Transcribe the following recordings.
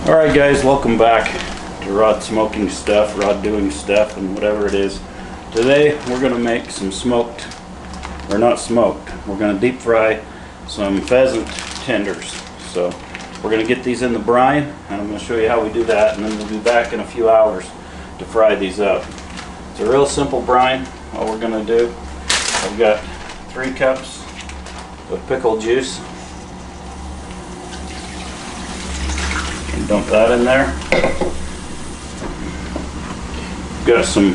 Alright guys, welcome back to Rod Smoking Stuff, Rod Doing Stuff, and whatever it is. Today we're going to make some smoked, or not smoked, we're going to deep fry some pheasant tenders. So we're going to get these in the brine, and I'm going to show you how we do that, and then we'll be back in a few hours to fry these up. It's a real simple brine. All we're going to do, I've got 3 cups of pickle juice. Dump that in there. Got some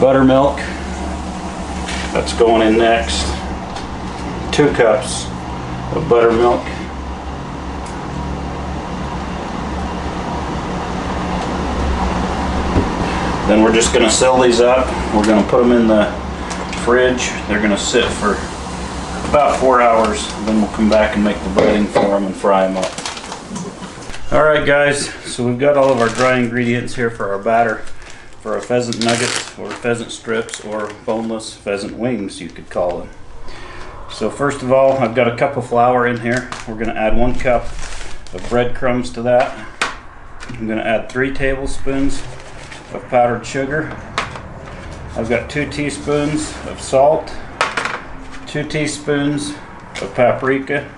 buttermilk. That's going in next. 2 cups of buttermilk. Then we're just going to seal these up. We're going to put them in the fridge. They're going to sit for about 4 hours. Then we'll come back and make the breading for them and fry them up. Alright guys, so we've got all of our dry ingredients here for our batter for our pheasant nuggets or pheasant strips or boneless pheasant wings, you could call them. So first of all, I've got a cup of flour in here. We're going to add 1 cup of breadcrumbs to that. I'm going to add 3 tablespoons of powdered sugar. I've got 2 teaspoons of salt, 2 teaspoons of paprika.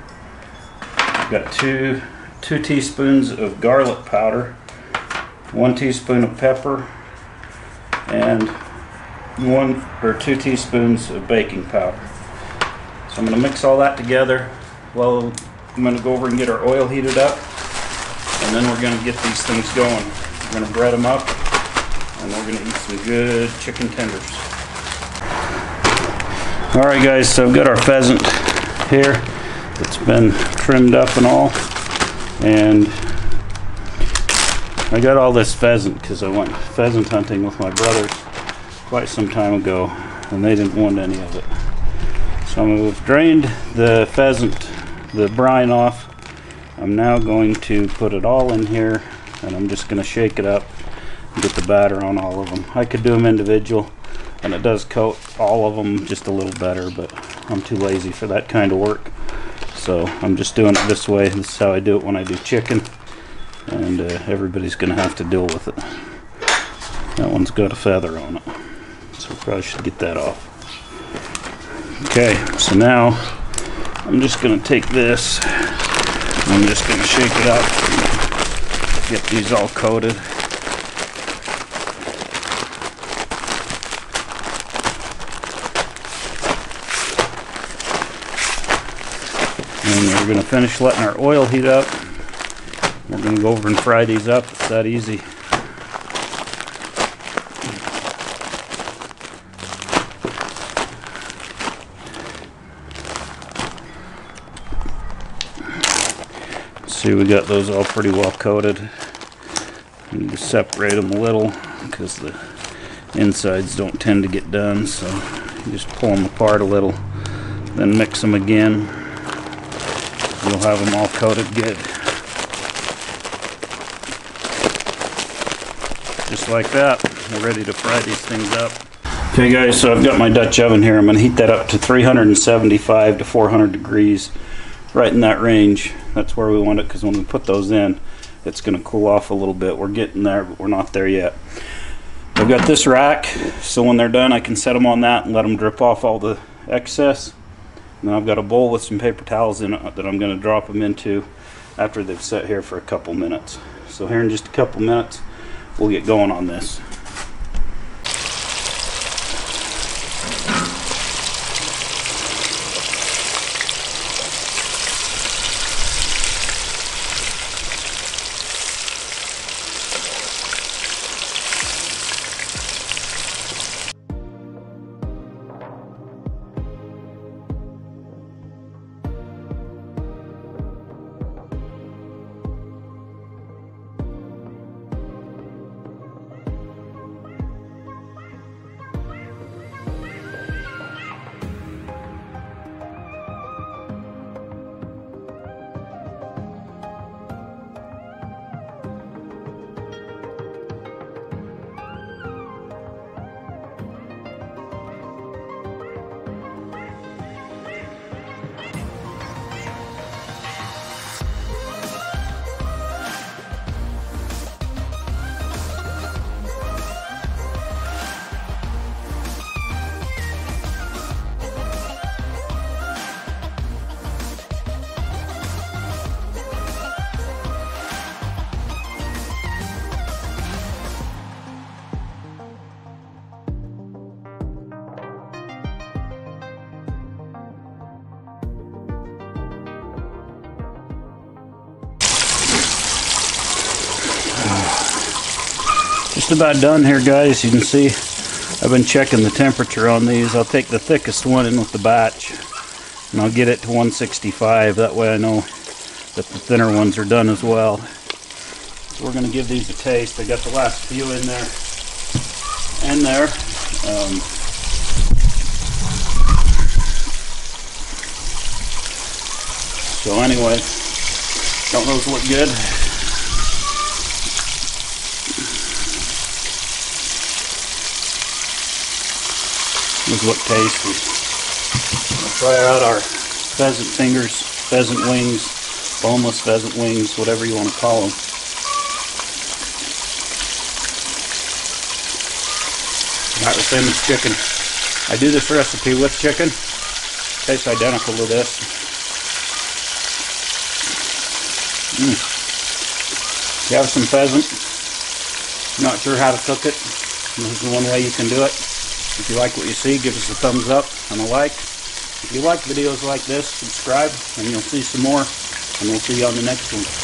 I've got 2 teaspoons of garlic powder, 1 teaspoon of pepper, and 1 or 2 teaspoons of baking powder. So I'm going to mix all that together. Well, I'm going to go over and get our oil heated up, and then we're going to get these things going. We're going to bread them up, and we're going to eat some good chicken tenders. Alright guys, so I've got our pheasant here. It's been trimmed up and all. And I got all this pheasant because I went pheasant hunting with my brothers quite some time ago, and they didn't want any of it. So I've drained the pheasant, the brine off. I'm now going to put it all in here, and I'm just going to shake it up and get the batter on all of them. I could do them individual, and it does coat all of them just a little better, but I'm too lazy for that kind of work. So I'm just doing it this way. This is how I do it when I do chicken, and everybody's going to have to deal with it. That one's got a feather on it, so I probably should get that off. Okay, so now I'm just going to take this, and I'm just going to shake it up, get these all coated. And we're going to finish letting our oil heat up. We're going to go over and fry these up. It's that easy. See, we got those all pretty well coated. We need to separate them a little because the insides don't tend to get done. So you just pull them apart a little, then mix them again. You'll have them all coated good. Just like that. We're ready to fry these things up. Okay guys, so I've got my Dutch oven here. I'm going to heat that up to 375 to 400 degrees. Right in that range. That's where we want it, because when we put those in, it's going to cool off a little bit. We're getting there, but we're not there yet. I've got this rack, so when they're done I can set them on that and let them drip off all the excess. And then I've got a bowl with some paper towels in it that I'm going to drop them into after they've sat here for a couple minutes. So here in just a couple minutes, we'll get going on this. about done here, guys. You can see I've been checking the temperature on these. I'll take the thickest one in with the batch, and I'll get it to 165. That way I know that the thinner ones are done as well. So we're going to give these a taste. I got the last few in there. So anyway, don't those look good? Those look tasty. We'll try out our pheasant fingers, pheasant wings, boneless pheasant wings, whatever you want to call them. Not the same as chicken. I do this recipe with chicken. Tastes identical to this. If you have some pheasant, not sure how to cook it, this is one way you can do it. If you like what you see, give us a thumbs up and a like. If you like videos like this, subscribe and you'll see some more, and we'll see you on the next one.